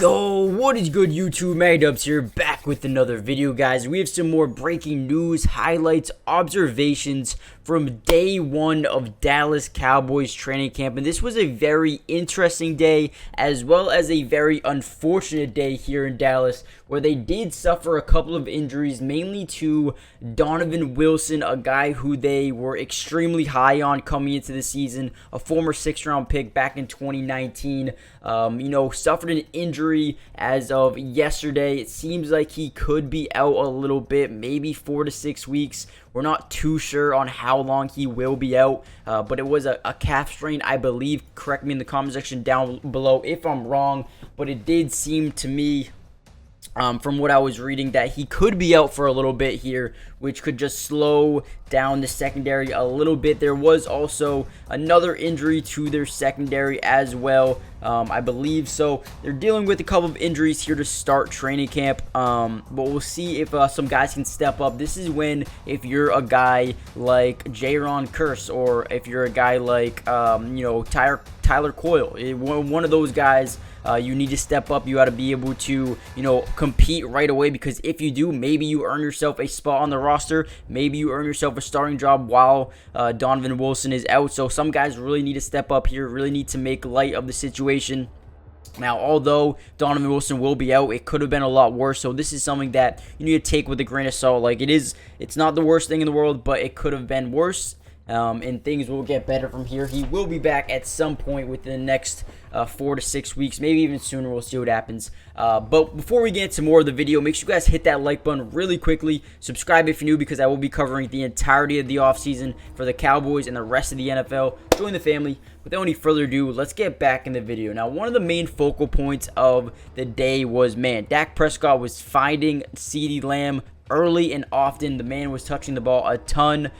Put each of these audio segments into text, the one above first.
Yo, what is good, YouTube? Magdubs here, back with another video, guys. We have some more breaking news, highlights, observations from day one of Dallas Cowboys training camp. And this was a very interesting day, as well as a very unfortunate day here in Dallas, where they did suffer a couple of injuries, mainly to Donovan Wilson, a guy who they were extremely high on coming into the season, a former 6th-round pick back in 2019. Suffered an injury as of yesterday. It seems like he could be out a little bit, maybe 4 to 6 weeks. We're not too sure on how long he will be out, but it was a calf strain, I believe. Correct me in the comment section down below if I'm wrong, but it did seem to me, from what I was reading, that he could be out for a little bit here, which could just slow down the secondary a little bit. There was also another injury to their secondary as well, I believe. So they're dealing with a couple of injuries here to start training camp, but we'll see if some guys can step up. This is when, if you're a guy like Jaron Curse, or if you're a guy like Tyler Coyle, one of those guys, you need to step up. You got to be able to, compete right away, because if you do, maybe you earn yourself a spot on the roster. Maybe you earn yourself a starting job while Donovan Wilson is out. So some guys really need to step up here, really need to make light of the situation. Now, although Donovan Wilson will be out, it could have been a lot worse. So this is something that you need to take with a grain of salt. Like, it's not the worst thing in the world, but it could have been worse. And things will get better from here. He will be back at some point within the next 4 to 6 weeks, maybe even sooner. We'll see what happens. But before we get into more of the video, make sure you guys hit that like button really quickly. Subscribe if you're new, because I will be covering the entirety of the offseason for the Cowboys and the rest of the NFL. Join the family. Without any further ado, let's get back in the video. Now, one of the main focal points of the day was, Dak Prescott was finding CeeDee Lamb early and often. The man was touching the ball a ton.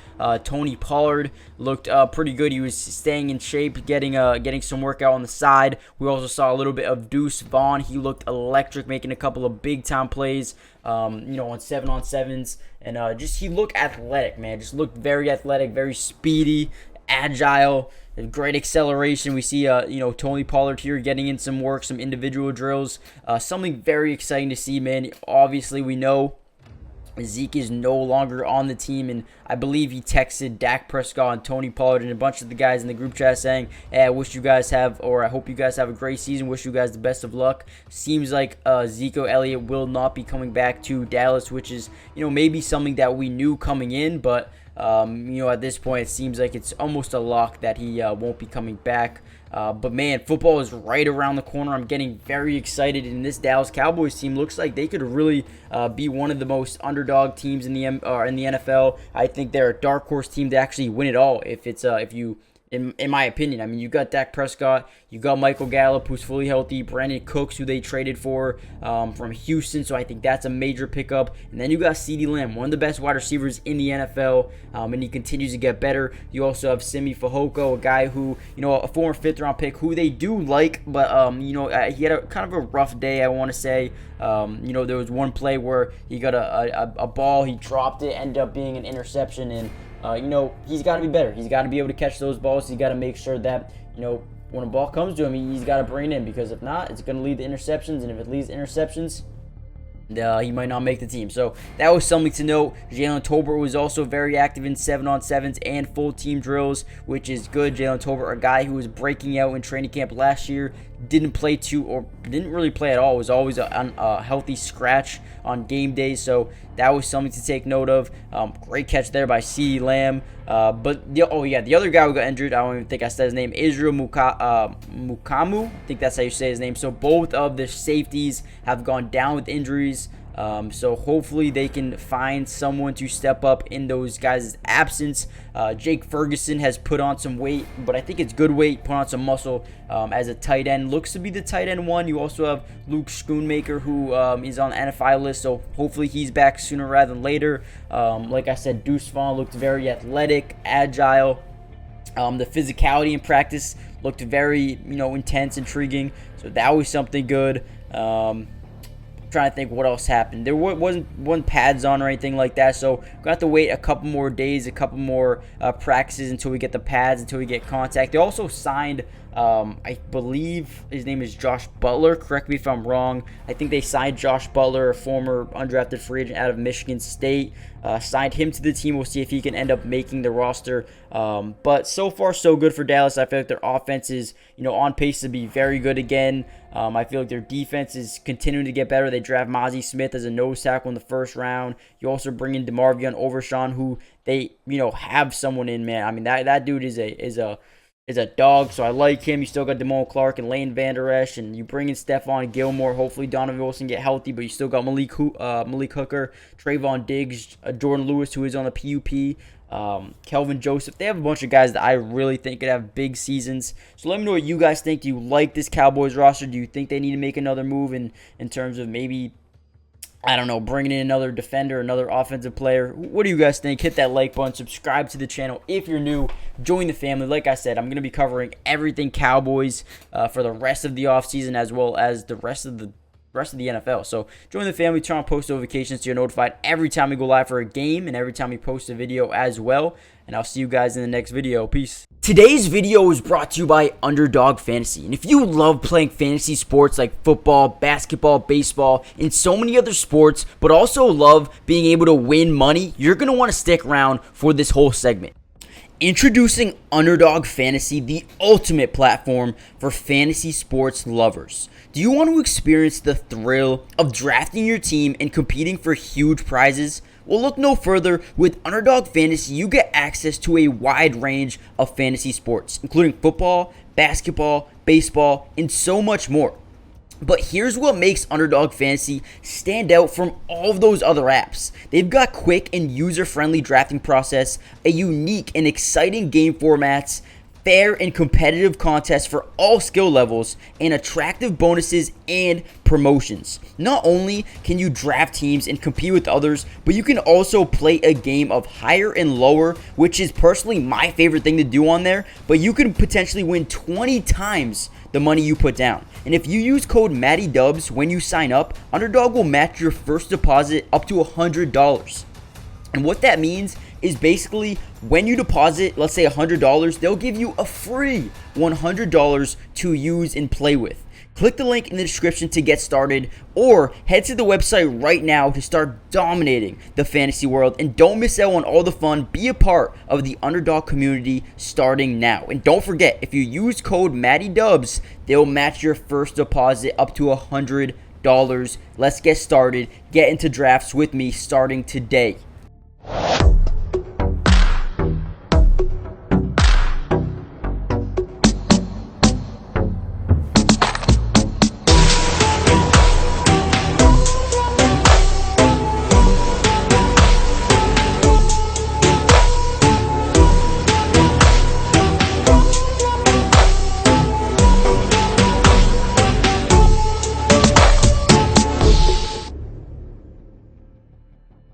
Tony Pollard looked pretty good. He was staying in shape, getting some workout on the side. We also saw a little bit of Deuce Vaughn. He looked electric, making a couple of big time plays, on 7-on-7s, and he looked athletic, man. Just looked very athletic, very speedy, agile. Great acceleration. We see, Tony Pollard here getting in some work, some individual drills. Something very exciting to see, man. Obviously, we know Zeke is no longer on the team, and I believe he texted Dak Prescott and Tony Pollard and a bunch of the guys in the group chat saying, hey, I wish you guys have, or I hope you guys have a great season, wish you guys the best of luck. Seems like Zeke Elliott will not be coming back to Dallas, which is, maybe something that we knew coming in, but at this point, it seems like it's almost a lock that he won't be coming back. But man, football is right around the corner. I'm getting very excited, and this Dallas Cowboys team looks like they could really be one of the most underdog teams in the NFL. I think they're a dark horse team to actually win it all. In my opinion, I mean, you got Dak Prescott, you got Michael Gallup, who's fully healthy, Brandon Cooks, who they traded for from Houston, so I think that's a major pickup. And then you got CeeDee Lamb, one of the best wide receivers in the NFL, and he continues to get better. You also have Simi Fehoko, a guy who, a former 5th-round pick, who they do like, but he had a kind of a rough day, I want to say. There was one play where he got a ball, he dropped it, ended up being an interception, and he's got to be better. He's got to be able to catch those balls. He's got to make sure that, when a ball comes to him, he's got to bring it in, because if not, it's going to lead to interceptions, and if it leads to interceptions, he might not make the team. So that was something to note. Jalen Tolbert was also very active in 7-on-7s and full team drills, which is good. Jalen Tolbert, a guy who was breaking out in training camp last year, didn't really play at all. Was always a healthy scratch on game days, so that was something to take note of. Great catch there by CeeDee Lamb. But the other guy who got injured, I don't even think I said his name, Israel Mukamu. I think that's how you say his name. So both of the safeties have gone down with injuries. So hopefully they can find someone to step up in those guys' absence. Jake Ferguson has put on some weight, but I think it's good weight, put on some muscle as a tight end. Looks to be the tight end one. You also have Luke Schoonmaker, who is on the NFI list, so hopefully he's back sooner rather than later. Like I said, Deuce Vaughn looked very athletic, agile. The physicality in practice looked very, intense, intriguing, so that was something good. Trying to think what else happened. There wasn't pads on or anything like that, so we're gonna have to wait a couple more days, a couple more practices until we get the pads, until we get contact. They also signed I believe his name is Josh Butler. Correct me if I'm wrong. I think they signed Josh Butler, a former undrafted free agent out of Michigan State. Signed him to the team. We'll see if he can end up making the roster. But so far, so good for Dallas. I feel like their offense is, on pace to be very good again. I feel like their defense is continuing to get better. They draft Mozzie Smith as a nose tackle in the first round. You also bring in DeMarvion Overshawn, who they, have someone in, man. I mean, that dude is a dog, so I like him. You still got Damone Clark and Lane Vander Esch, and you bring in Stephon Gilmore. Hopefully Donovan Wilson get healthy, but you still got Malik Hooker, Trayvon Diggs, Jordan Lewis, who is on the PUP, Kelvin Joseph. They have a bunch of guys that I really think could have big seasons. So let me know what you guys think. Do you like this Cowboys roster? Do you think they need to make another move in terms of maybe, I don't know, bringing in another defender, another offensive player? What do you guys think? Hit that like button. Subscribe to the channel if you're new. Join the family. Like I said, I'm going to be covering everything Cowboys for the rest of the offseason as well as the rest of the NFL. So join the family, turn on post notifications so you're notified every time we go live for a game and every time we post a video as well. And I'll see you guys in the next video. Peace. Today's video is brought to you by Underdog Fantasy. And if you love playing fantasy sports like football, basketball, baseball, and so many other sports, but also love being able to win money, you're going to want to stick around for this whole segment. Introducing Underdog Fantasy, the ultimate platform for fantasy sports lovers. Do you want to experience the thrill of drafting your team and competing for huge prizes? Well, look no further. With Underdog Fantasy, you get access to a wide range of fantasy sports, including football, basketball, baseball, and so much more. But here's what makes Underdog Fantasy stand out from all of those other apps. They've got quick and user-friendly drafting process, a unique and exciting game formats, fair and competitive contests for all skill levels, and attractive bonuses and promotions. Not only can you draft teams and compete with others, but you can also play a game of higher and lower, which is personally my favorite thing to do on there, but you can potentially win 20 times the money you put down. And if you use code MattyDubs when you sign up, Underdog will match your first deposit up to $100. And what that means is basically when you deposit, let's say $100, they'll give you a free $100 to use and play with. Click the link in the description to get started, or head to the website right now to start dominating the fantasy world. And don't miss out on all the fun. Be a part of the Underdog community starting now. And don't forget, if you use code MattyDubs, they'll match your first deposit up to $100. Let's get started. Get into drafts with me starting today.